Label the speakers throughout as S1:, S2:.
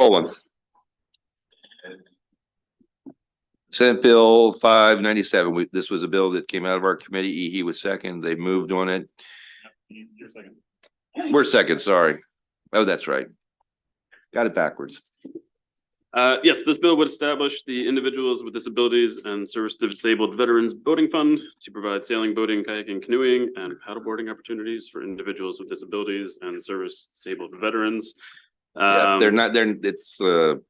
S1: Hold on. Senate Bill 597. This was a bill that came out of our committee. He was second. They moved on it.
S2: You're second.
S1: We're second. Sorry. Oh, that's right. Got it backwards.
S2: Yes, this bill would establish the Individuals with Disabilities and Service Disabled Veterans Boating Fund to provide sailing, boating, kayaking, canoeing, and paddleboarding opportunities for individuals with disabilities and service disabled veterans.
S1: Yeah, they're not there. It's a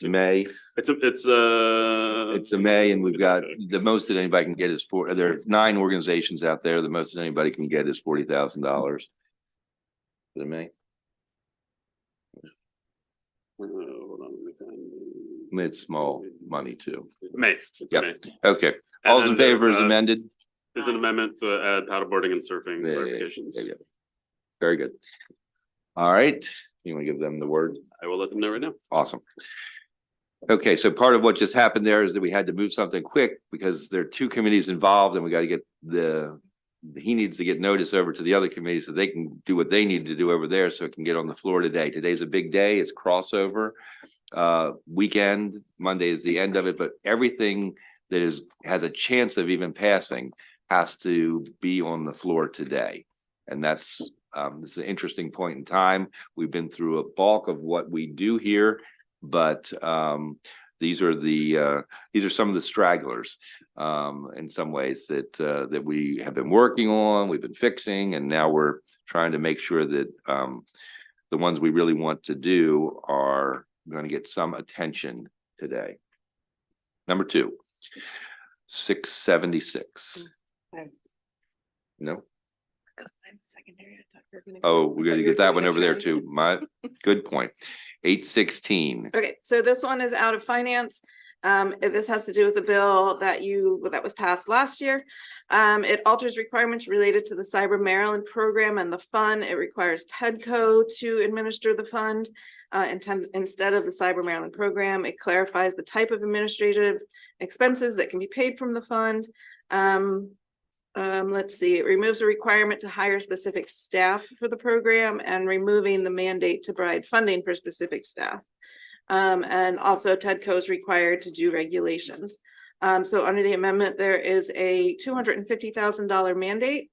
S1: May. It's a May, and we've got the most that anybody can get is there are 9 organizations out there. The most that anybody can get is $40,000 for the May.
S2: Hold on, let me find.
S1: I mean, it's small money too.
S2: May. It's
S1: Yep.
S2: May.
S1: Okay. All in favor is amended.
S2: There's an amendment to add paddleboarding and surfing clarifications.
S1: Yeah. Very good. All right. You want to give them the word?
S2: I will let them know right now.
S1: Awesome. Okay, so part of what just happened there is that we had to move something quick because there are 2 committees involved, and we got to get he needs to get notice over to the other committee so they can do what they need to do over there so it can get on the floor today. Today's a big day. It's crossover weekend. Monday is the end of it, but everything that has a chance of even passing has to be on the floor today. And that's this is an interesting point in time. We've been through a bulk of what we do here, but these are some of the stragglers in some ways that we have been working on, we've been fixing, and now we're trying to make sure that the ones we really want to do are going to get some attention today. Number 2, 676.
S3: Okay.
S1: No.
S3: Secondary.
S1: Oh, we're going to get that one over there too. My good point. 816.
S3: Okay, so this one is out of finance. This has to do with the bill that was passed last year. It alters requirements related to the Cyber Maryland program and the fund. It requires TEDCO to administer the fund instead of the Cyber Maryland program. It clarifies the type of administrative expenses that can be paid from the fund. Let's see, it removes the requirement to hire specific staff for the program and removing the mandate to provide funding for specific staff. And also TEDCO is required to do regulations. So under the amendment, there is a $250,000 mandate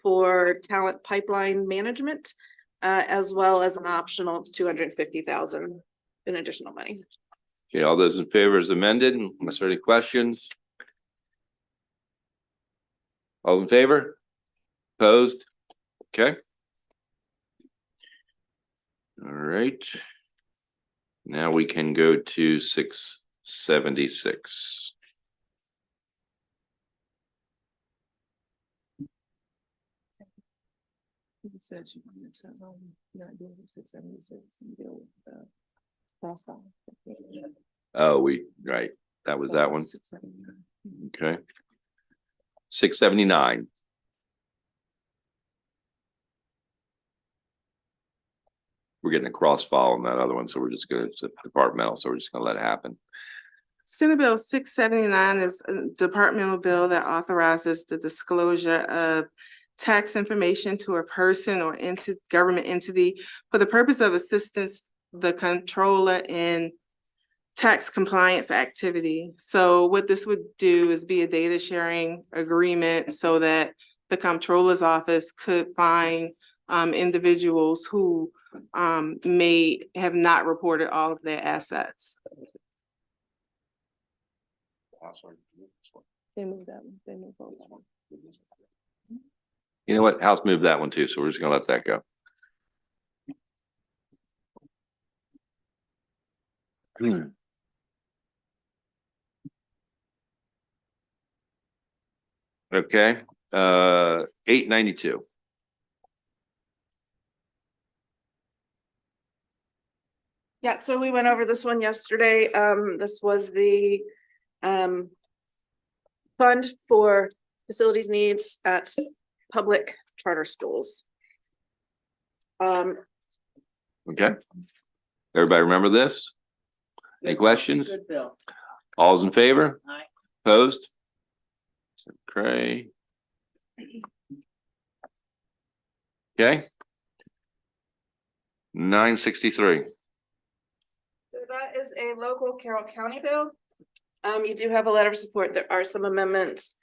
S3: for talent pipeline management, as well as an optional $250,000 in additional money.
S1: Okay, all those in favor is amended. Unless there are any questions? All in favor? Opposed? Okay. All right. Now we can go to 676.
S4: You said you wanted to not deal with 676 and deal with the crossfire.
S1: Oh, right. That was that one.
S4: 679.
S1: Okay. 679. We're getting a cross file on that other one, so we're just going to, it's departmental, so we're just going to let it happen.
S4: Senate Bill 679 is a departmental bill that authorizes the disclosure of tax information to a person or government entity for the purpose of assistance the controller in tax compliance activity. So what this would do is be a data sharing agreement so that the comptroller's office could find individuals who may have not reported all of their assets. They moved that one. They moved that one.
S1: You know what? House moved that one too, so we're just going to let that go. Okay, 892.
S3: Yeah, so we went over this one yesterday. This was the fund for facilities needs at public charter schools.
S1: Okay. Everybody remember this? Any questions?
S4: Good bill.
S1: All's in favor?
S4: Aye.
S1: Opposed? Okay. Okay. 963.
S3: So that is a local Carroll County bill. You do have a letter of support. There are some amendments.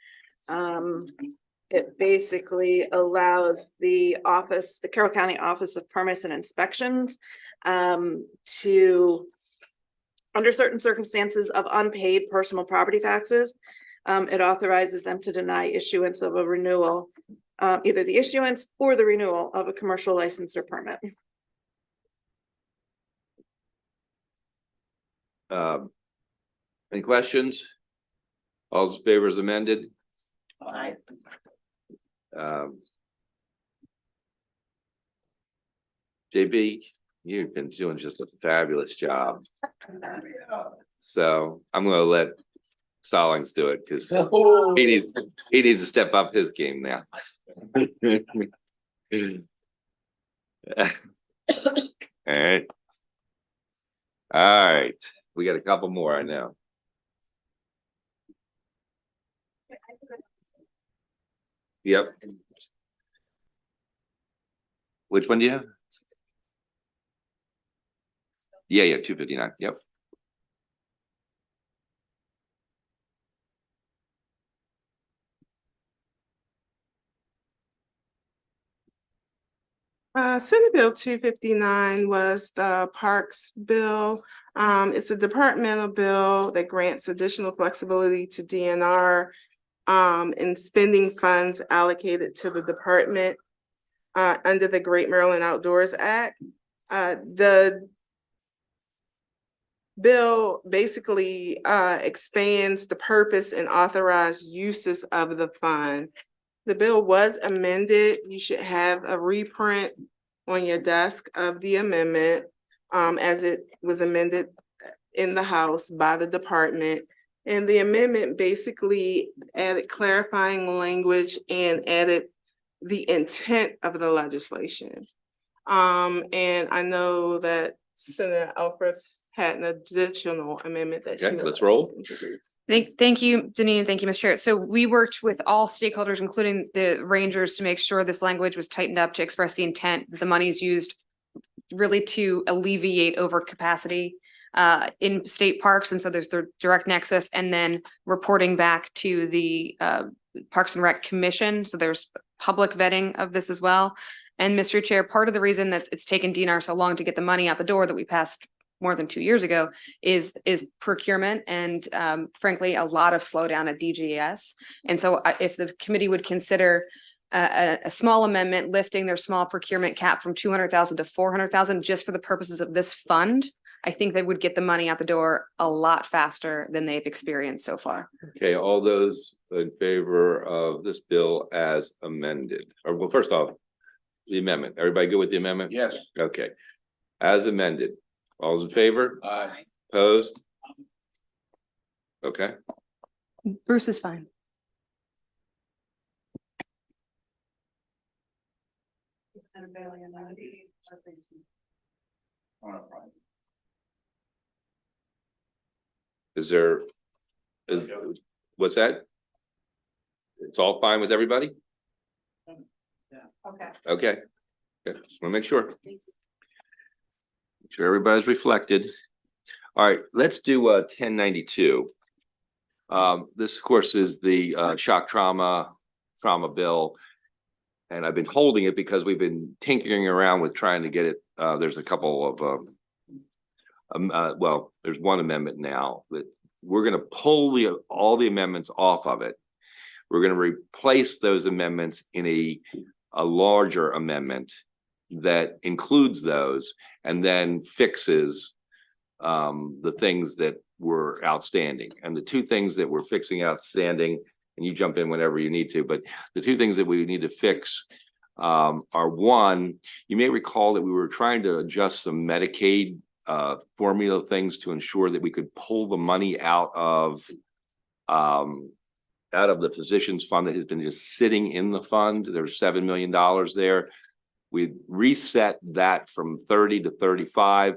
S3: It basically allows the Carroll County Office of Permits and Inspections, to, under certain circumstances of unpaid personal property taxes, it authorizes them to deny issuance of a renewal, either the issuance or the renewal of a commercial license or permit.
S1: Any questions? All's in favor is amended.
S3: Aye.
S1: JB, you've been doing just a fabulous job. So I'm gonna let Stallings do it because he needs to step up his game now. All right, we got a couple more, I know. Yep. Which one do you have? Yeah, 259, yep.
S4: Senate Bill 259 was the Parks Bill. It's a departmental bill that grants additional flexibility to DNR in spending funds allocated to the department under the Great Maryland Outdoors Act. The bill basically expands the purpose and authorized uses of the fund. The bill was amended. You should have a reprint on your desk of the amendment as it was amended in the House by the department. And the amendment basically added clarifying language and added the intent of the legislation. And I know that Senator Alfred had an additional amendment that she
S1: Okay,
S4: would
S1: let's
S4: like to
S1: roll.
S4: introduce.
S5: Thank you, Janine. Thank you, Mr. Chair. So we worked with all stakeholders, including the rangers, to make sure this language was tightened up to express the intent that the money is used really to alleviate overcapacity in state parks. And so there's the direct nexus, and then reporting back to the Parks and Rec Commission. So there's public vetting of this as well. And Mr. Chair, part of the reason that it's taken DNR so long to get the money out the door that we passed more than 2 years ago is procurement and frankly, a lot of slowdown at DGS. And so if the committee would consider a small amendment, lifting their small procurement cap from 200,000 to 400,000 just for the purposes of this fund, I think they would get the money out the door a lot faster than they've experienced so far.
S1: Okay, all those in favor of this bill as amended, or well, first off, the amendment. Everybody good with the amendment?
S6: Yes.
S1: Okay, as amended. All's in favor?
S6: Aye.
S1: Opposed? Okay,
S5: Bruce is fine.
S1: what's that? It's all fine with everybody?
S3: Okay.
S1: Okay, just wanna make sure. Make sure everybody's reflected. All right, let's do 1092. This, of course, is the shock trauma bill. And I've been holding it because we've been tinkering around with trying to get it. There's a couple of well, there's one amendment now that we're gonna pull all the amendments off of it. We're gonna replace those amendments in a larger amendment that includes those and then fixes the things that were outstanding. And the two things that we're fixing outstanding, and you jump in whenever you need to, but the two things that we need to fix are one, you may recall that we were trying to adjust some Medicaid formula things to ensure that we could pull the money out of the physicians fund that has been just sitting in the fund. There's $7 million there. We reset that from 30 to 35.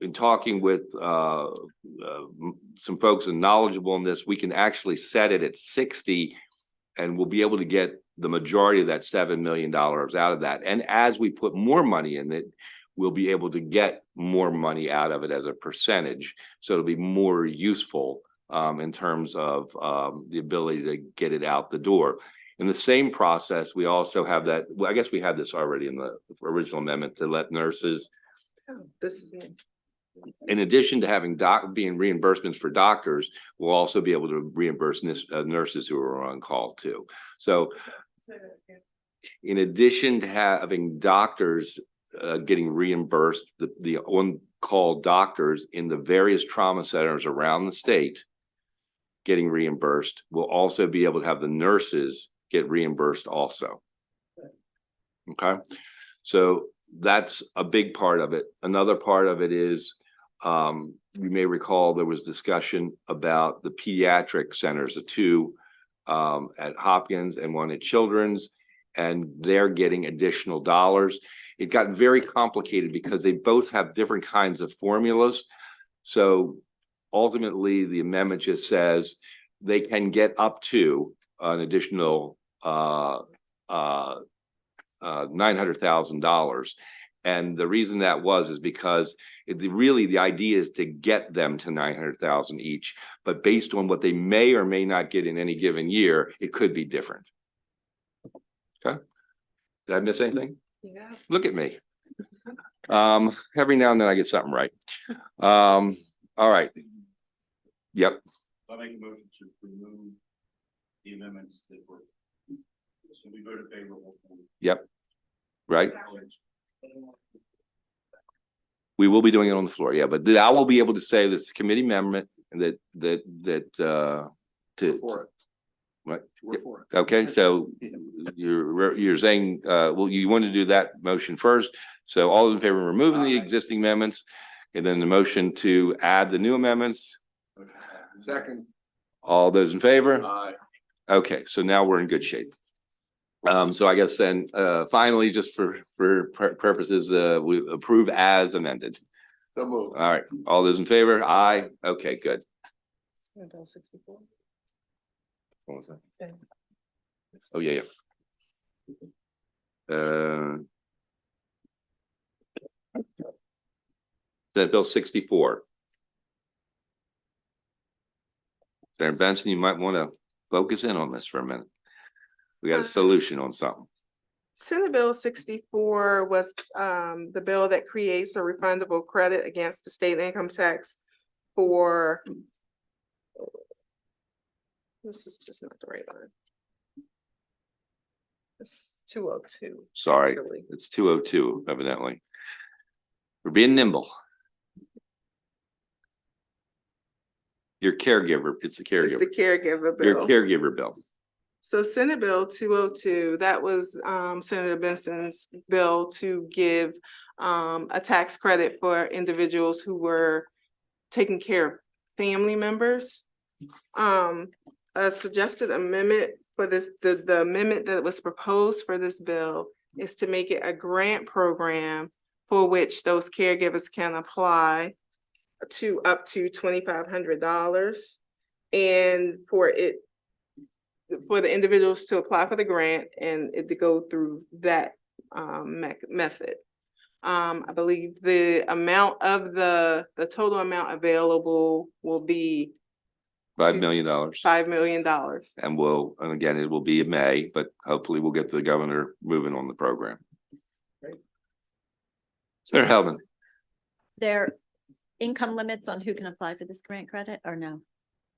S1: In talking with some folks and knowledgeable in this, we can actually set it at 60 and we'll be able to get the majority of that $7 million out of that. And as we put more money in it, we'll be able to get more money out of it as a percentage. So it'll be more useful in terms of the ability to get it out the door. In the same process, we also have that, well, I guess we had this already in the original amendment to let nurses,
S4: This is it.
S1: in addition to having being reimbursements for doctors, we'll also be able to reimburse nurses who are on call too. So in addition to having doctors getting reimbursed, the on-call doctors in the various trauma centers around the state getting reimbursed, we'll also be able to have the nurses get reimbursed also. Okay, so that's a big part of it. Another part of it is, you may recall there was discussion about the pediatric centers, the two at Hopkins and one at Children's, and they're getting additional dollars. It got very complicated because they both have different kinds of formulas. So ultimately, the amendment just says they can get up to an additional $900,000. And the reason that is because really the idea is to get them to 900,000 each, but based on what they may or may not get in any given year, it could be different. Okay. Did I miss anything?
S4: Yeah.
S1: Look at me. Every now and then I get something right. All right. Yep.
S6: I make a motion to remove the amendments that were, so we voted favorable.
S1: Yep. Right. We will be doing it on the floor. Yeah, but I will be able to say this committee amendment to
S6: For it.
S1: what?
S6: We're for it.
S1: Okay, so you're saying, well, you want to do that motion first. So all those in favor of removing the existing amendments, and then the motion to add the new amendments.
S6: Second.
S1: All those in favor?
S6: Aye.
S1: Okay, so now we're in good shape. So I guess then, finally, just for purposes, we approve as amended.
S6: So move.
S1: All right, all those in favor? Aye. Okay, good.
S4: Bill 64.
S1: What was that?
S4: Okay.
S1: Oh, yeah, yeah. That Bill 64. Senator Benson, you might want to focus in on this for a minute. We got a solution on something.
S4: Senate Bill 64 was the bill that creates a refundable credit against the state income tax for. This is just not the right line. It's 202.
S1: Sorry,
S4: actually.
S1: it's 202 evidently. We're being nimble. Your caregiver, it's the
S4: It's the
S1: caregiver.
S4: caregiver
S1: Your
S4: bill.
S1: caregiver bill.
S4: So Senate Bill 202, that was Senator Benson's bill to give a tax credit for individuals who were taking care of family members. A suggested amendment for this, the amendment that was proposed for this bill is to make it a grant program for which those caregivers can apply to up to $2,500. And for the individuals to apply for the grant and it to go through that method. I believe the amount of the total amount available will be
S1: $5 million.
S4: $5 million.
S1: And again, it will be in May, but hopefully we'll get the governor moving on the program.
S6: Great.
S1: Senator Hellman.
S7: There income limits on who can apply for this grant credit or no?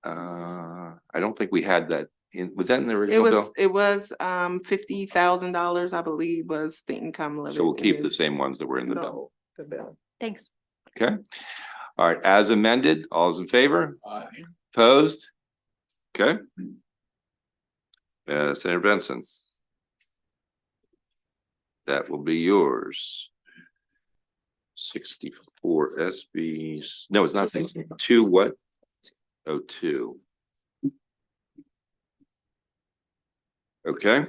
S1: I don't think we had that was that in the original bill?
S4: It was $50,000, I believe, was the income limit.
S1: So we'll keep the same ones that were in the bill.
S4: No, the bill.
S7: Thanks.
S1: Okay. All right, as amended, all those in favor?
S6: Aye.
S1: Opposed? Okay. Senator Benson. That will be yours. 64 SB, no, it's not 62, what? 02. Okay.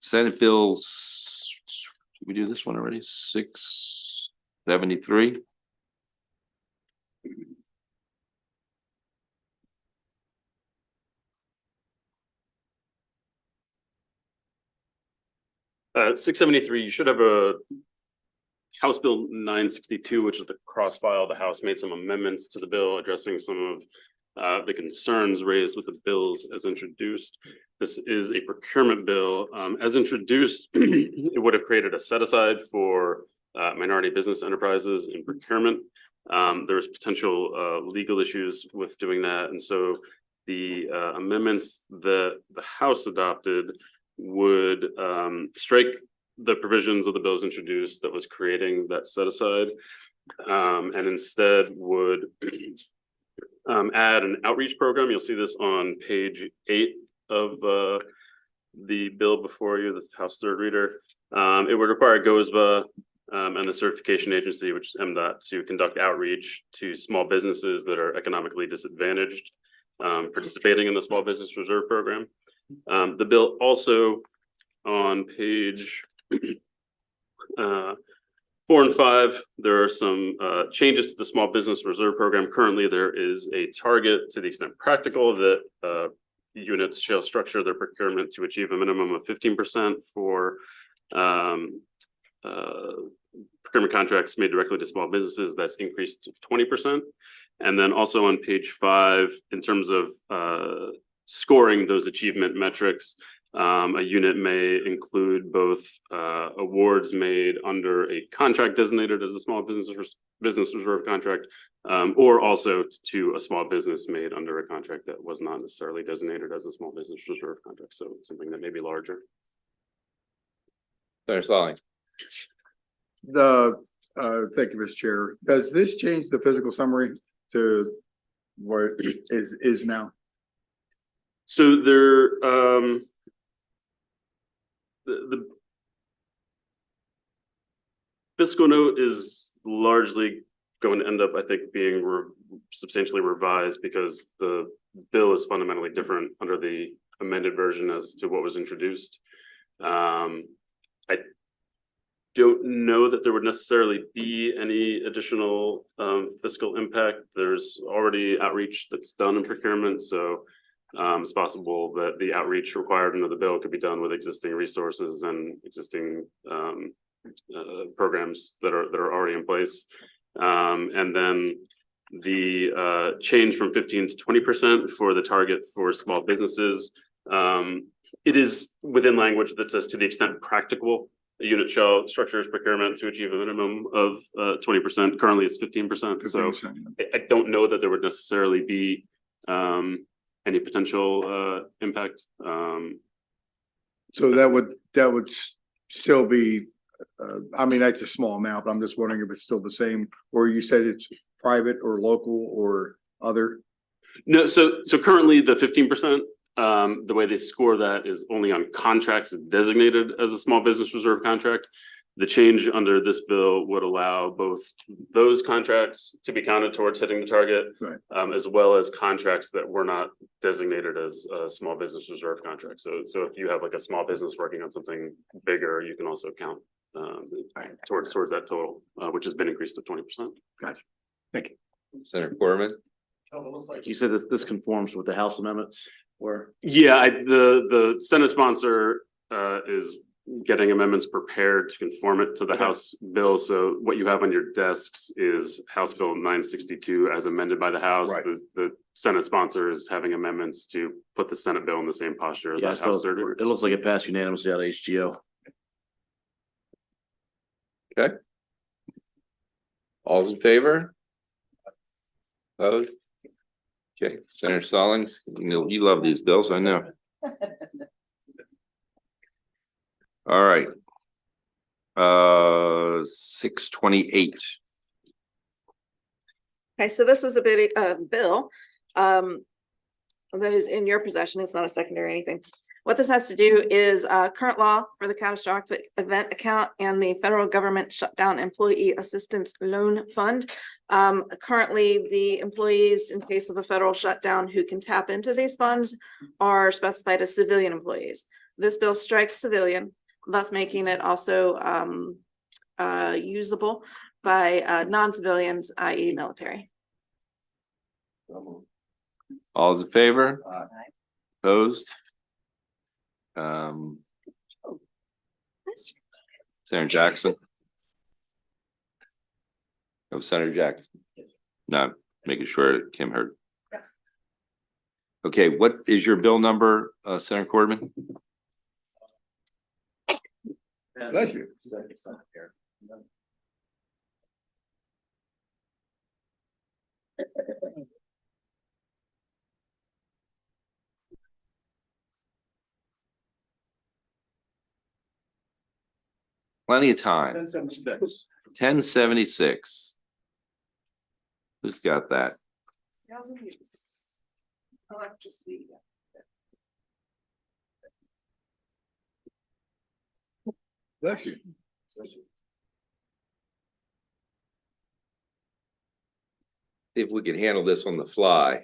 S1: Senate Bill, did we do this one already? 673.
S2: 673, you should have a House Bill 962, which is the cross file. The House made some amendments to the bill addressing some of the concerns raised with the bills as introduced. This is a procurement bill. As introduced, it would have created a set aside for minority business enterprises in procurement. There's potential legal issues with doing that. And so the amendments that the House adopted would strike the provisions of the bills introduced that was creating that set aside, and instead would add an outreach program. You'll see this on page 8 of the bill before you, the House third reader. It would require GOSBA and the certification agency, which is MDOT, to conduct outreach to small businesses that are economically disadvantaged participating in the Small Business Reserve Program. The bill also on page 4 and 5, there are some changes to the Small Business Reserve Program. Currently, there is a target, to the extent practical, that units shall structure their procurement to achieve a minimum of 15% for procurement contracts made directly to small businesses. That's increased to 20%. And then also on page 5, in terms of scoring those achievement metrics, a unit may include both awards made under a contract designated as a small business reserve contract, or also to a small business made under a contract that was not necessarily designated as a small business reserve contract. So something that may be larger.
S1: Senator Stalling.
S8: Thank you, Mr. Chair. Does this change the physical summary to what is now?
S2: So there, the fiscal note is largely going to end up, I think, being substantially revised because the bill is fundamentally different under the amended version as to what was introduced. I don't know that there would necessarily be any additional fiscal impact. There's already outreach that's done in procurement, so it's possible that the outreach required under the bill could be done with existing resources and existing programs that are already in place. And then the change from 15 to 20% for the target for small businesses. It is within language that says, to the extent practical, a unit shall structure its procurement to achieve a minimum of 20%. Currently, it's 15%. So I don't know that there would necessarily be any potential impact.
S8: So that would still be. I mean, that's a small amount, but I'm just wondering if it's still the same. Or you said it's private or local or other.
S2: No, so currently the 15%. The way they score that is only on contracts designated as a small business reserve contract. The change under this bill would allow both those contracts to be counted towards hitting the target,
S8: Right.
S2: As well as contracts that were not designated as a small business reserve contract. So if you have like a small business working on something bigger, you can also count towards that total, which has been increased to 20%.
S8: Gotcha. Thank you.
S1: Senator Corman.
S9: You said this conforms with the House amendments where?
S2: Yeah, the Senate sponsor is getting amendments prepared to conform it to the House bill. So what you have on your desks is House Bill 962 as amended by the House.
S9: Right.
S2: The Senate sponsor is having amendments to put the Senate bill in the same posture as
S9: Yeah,
S2: that
S9: so
S2: House third.
S9: it looks like it passed unanimously out of HGO.
S1: Okay. All's in favor? Opposed? Okay, Senator Stallings, you love these bills, I know. All right. 628.
S3: Okay, so this was a bit bill that is in your possession. It's not a secondary or anything. What this has to do is current law for the catastrophic event account and the federal government shutdown employee assistance loan fund. Currently, the employees in case of a federal shutdown who can tap into these funds are specified as civilian employees. This bill strikes civilian, thus making it also usable by non-civilians, i.e. military.
S1: All's in favor? Opposed? Senator Jackson? No, Senator Jackson? No, making sure Kim heard. Okay, what is your bill number, Senator Cordman?
S8: Bless you.
S1: Plenty of time.
S6: 1076.
S1: 1076. Who's got that?
S3: Sales and use. Electricity.
S8: Bless you.
S1: If we can handle this on the fly,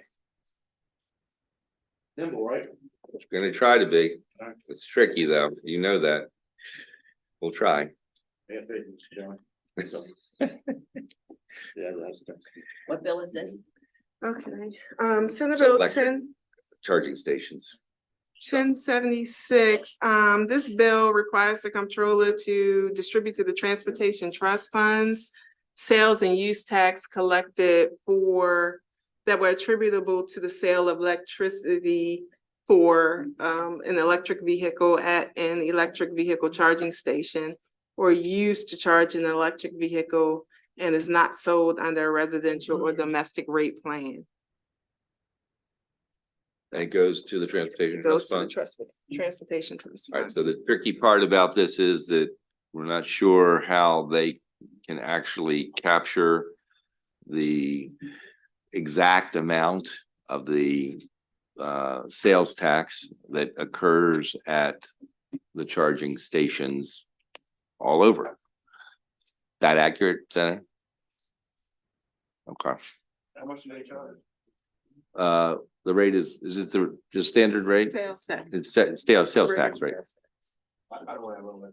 S6: Nimble, right?
S1: we're gonna try to be. It's tricky though, you know that. We'll try.
S6: Yeah, thank you, Mr. Chairman.
S9: Yeah, that's.
S7: What bill is this?
S4: Okay, Senate
S1: So
S4: Bill
S1: electric.
S4: 10
S1: Charging stations.
S4: 1076, this bill requires the comptroller to distribute to the Transportation Trust Funds sales and use tax collected for, that were attributable to the sale of electricity for an electric vehicle at an electric vehicle charging station or used to charge an electric vehicle and is not sold under a residential or domestic rate plan.
S1: And it goes to the Transportation
S4: It goes
S1: Trust
S4: to the
S1: Fund.
S4: Transportation Trust
S1: All right,
S4: Fund.
S1: so the tricky part about this is that we're not sure how they can actually capture the exact amount of the sales tax that occurs at the charging stations all over. That accurate, Senator? Okay.
S6: How much do they charge?
S1: The rate is it the just standard rate?
S4: Sales tax.
S1: It's sales tax rate.
S6: I don't have a.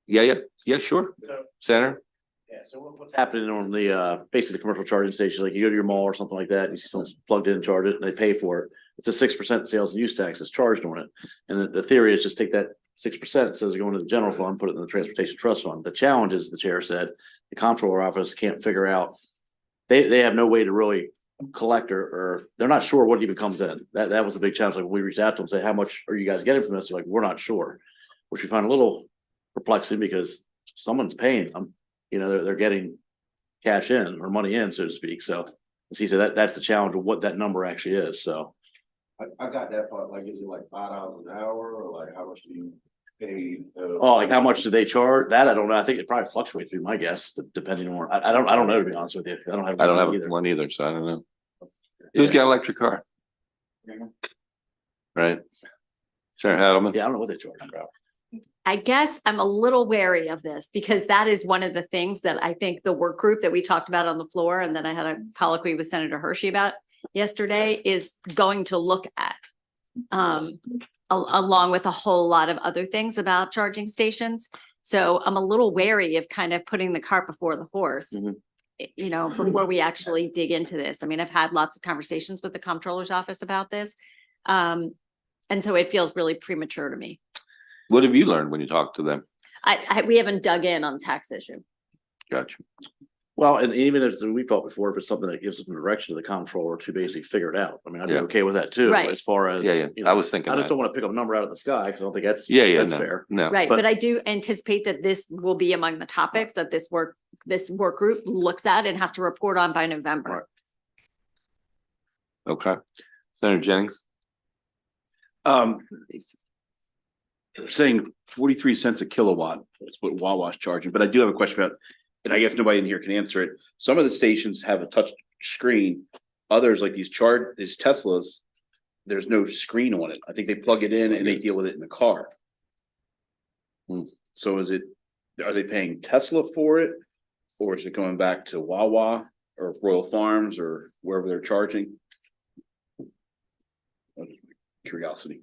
S1: Yeah, sure. Senator?
S6: Yeah, so what's
S9: Happening on the, basically the commercial charging station, like you go to your mall or something like that, and you see someone's plugged in, charge it, and they pay for it. It's a 6% sales and use tax that's charged on it. And the theory is just take that 6%, instead of going to the general fund, put it in the transportation trust fund. The challenge is, the chair said, the comptroller office can't figure out, they have no way to really collect or they're not sure what even comes in. That was the big challenge. Like when we reached out to them, say, how much are you guys getting from this? They're like, we're not sure, which we find a little perplexing because someone's paying them. You know, they're getting cash in or money in, so to speak. So as he said, that's the challenge of what that number actually is. So
S6: I got that part, like, is it like $5 an hour or like how much do you pay?
S9: oh, like how much do they charge? That I don't know. I think it probably fluctuates, be my guess, depending on, I don't know, to be honest with you. I don't have.
S1: I don't have
S9: either.
S1: one either, so I don't know. Who's got an electric car? Right? Senator Hadelman?
S9: Yeah, I don't know what they charge, bro.
S7: I guess I'm a little wary of this because that is one of the things that I think the work group that we talked about on the floor and that I had a colloquy with Senator Hershey about yesterday is going to look at. Along with a whole lot of other things about charging stations. So I'm a little wary of kind of putting the cart before the horse.
S9: Mhm.
S7: You know, before we actually dig into this. I mean, I've had lots of conversations with the comptroller's office about this. And so it feels really premature to me.
S1: What have you learned when you talk to them?
S7: We haven't dug in on the tax issue.
S1: Gotcha.
S9: Well, and even if we thought before, if it's something that gives them direction to the comptroller to basically figure it out. I mean, I'd be
S1: Yeah.
S9: okay with that too,
S7: Right.
S9: as far as.
S1: Yeah.
S9: you know,
S1: I was thinking
S9: I just
S1: that.
S9: don't want to pick up a number out of the sky because I don't think that's.
S1: Yeah,
S9: That's
S1: no,
S9: fair.
S1: no.
S7: Right,
S9: But-
S7: but I do anticipate that this will be among the topics that this work group looks at and has to report on by November.
S9: Right.
S1: Okay. Senator Jennings?
S10: Saying 43 cents a kilowatt is what Wawa's charging, but I do have a question about, and I guess nobody in here can answer it. Some of the stations have a touch screen. Others, like these Teslas, there's no screen on it. I think they plug it in and they deal with it in the car. So are they paying Tesla for it? Or is it going back to Wawa or Royal Farms or wherever they're charging? Curiosity.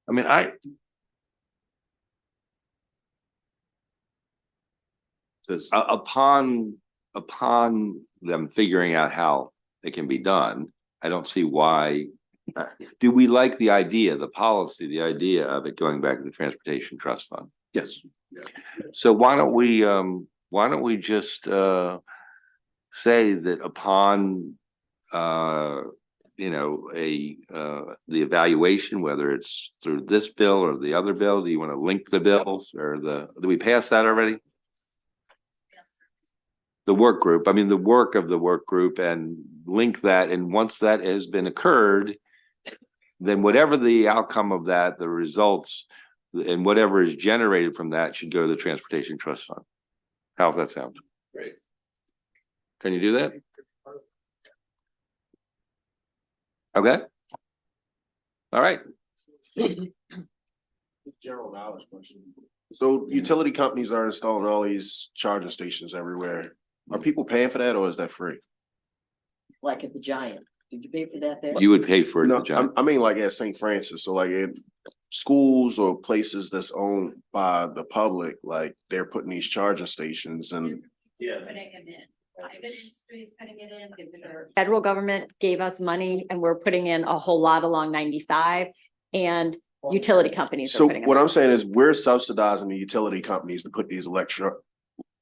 S1: I mean,
S10: Says,
S1: upon them figuring out how it can be done, I don't see why Do we like the idea, the policy, the idea of it going back to the Transportation Trust Fund?
S10: Yes.
S1: So why don't we just say that upon the evaluation, whether it's through this bill or the other bill, do you want to link the bills or do we pass that already? The work group, I mean, the work of the work group, and link that, and once that has been occurred, then whatever the outcome of that, the results, and whatever is generated from that should go to the Transportation Trust Fund. How's that sound?
S10: Great.
S1: Can you do that? Okay. All right.
S6: General knowledge question. So utility companies are installing all these charging stations everywhere. Are people paying for that or is that free?
S11: Like at the Giant, did you pay for that there?
S1: You would pay for it,
S6: No,
S1: John.
S6: I mean like at St. Francis, so like in schools or places that's owned by the public, like they're putting these charging stations and.
S10: Yeah.
S7: Putting them in. Private industry is putting it in. Federal government gave us money and we're putting in a whole lot along 95 and utility companies are
S6: So
S7: putting them
S6: what
S7: in.
S6: I'm saying is we're subsidizing the utility companies to put these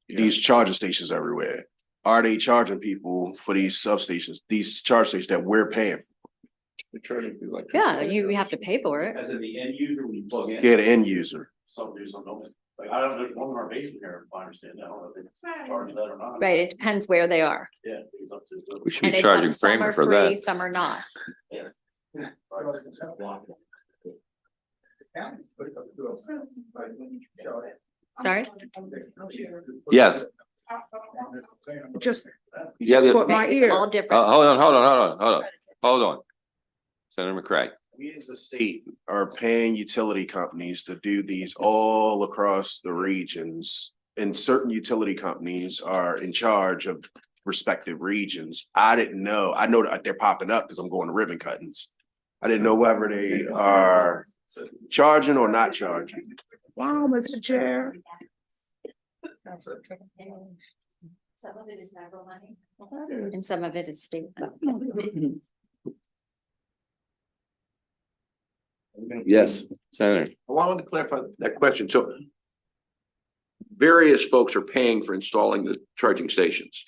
S6: these charging stations everywhere. Are they charging people for these substations, these charge stations that we're paying?
S7: Yeah, you have to pay for it.
S10: As in the end user, when you plug in.
S6: Yeah, the end user.
S10: Some do, some don't. Like, I don't, there's one in our basement here, if I understand that, I don't know if they charge that or not.
S7: Right, it depends where they are.
S10: Yeah. It's up to.
S1: We should
S7: And
S1: be
S7: it's
S1: charging
S7: some
S1: Kramer
S7: are
S1: for
S7: free,
S1: that.
S7: some are not. Sorry?
S1: Yes.
S11: Just
S1: Yeah.
S11: caught my
S7: It's
S11: ear.
S7: all different.
S1: Hold on. Senator McCray.
S6: We as a state are paying utility companies to do these all across the regions. And certain utility companies are in charge of respective regions. I didn't know, I know that they're popping up because I'm going to ribbon cuttings. I didn't know whether they are charging or not charging.
S11: Wow, Mr. Chair.
S7: Some of it is federal money. And some of it is state.
S1: Yes, Senator.
S12: I wanted to clarify that question. So various folks are paying for installing the charging stations.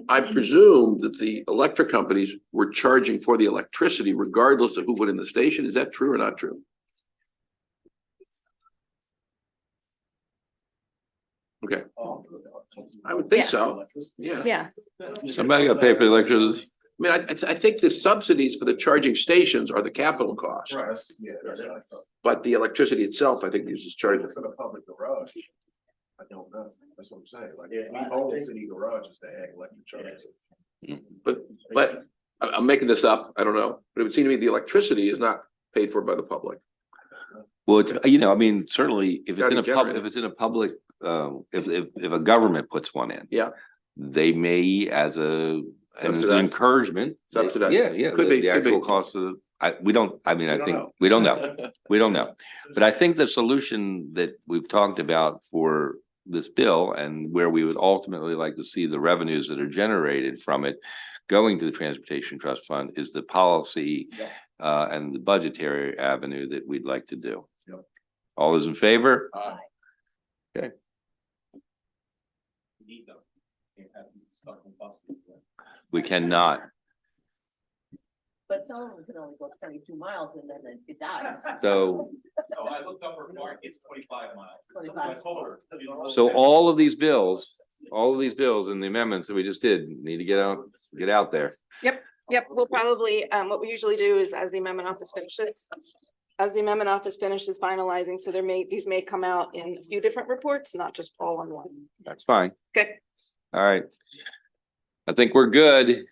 S12: I presume that the electric companies were charging for the electricity regardless of who put in the station. Is that true or not true? Okay. I would think
S7: Yeah.
S12: so. Yeah.
S7: Yeah,
S1: Somebody got to pay for the electricity.
S12: I mean, I think the subsidies for the charging stations are the capital cost, but the electricity itself, I think, is just charged.
S6: It's in a public garage. I don't know. That's what I'm saying. Like, we own city garages that have electric chargers.
S12: But I'm making this up. I don't know, but it would seem to me the electricity is not paid for by the public.
S1: Well, it's, I mean, certainly if it's
S12: Gotta
S1: in a
S12: be
S1: public,
S12: generated.
S1: if it's in a public, if a government puts one in.
S12: Yeah.
S1: They may as an
S12: Subsidize.
S1: encouragement.
S12: Subsidize.
S1: Yeah.
S12: Could be,
S1: The
S12: could be.
S1: actual cost of, we don't know. We don't know. But I think the solution that we've talked about for this bill and where we would ultimately like to see the revenues that are generated from it going to the Transportation Trust Fund is the policy and the budgetary avenue that we'd like to do.
S6: Yep.
S1: All those in favor? We cannot.
S11: But some of them can only go 22 miles and then it dies.
S1: So,
S10: No, I looked up her mark, it's 25 miles.
S11: 25.
S10: I told her.
S1: so all of these bills and the amendments that we just did need to get out there.
S3: Yep, we'll probably, what we usually do is as the amendment office finishes finalizing, so these may come out in a few different reports, not just all in one.
S1: That's fine.
S3: Okay.
S1: All right. I think we're good.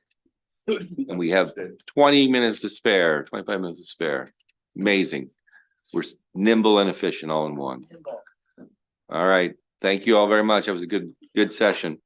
S1: And we have 20 minutes to spare, 25 minutes to spare. Amazing. We're nimble and efficient all in one. All right. Thank you all very much. That was a good session.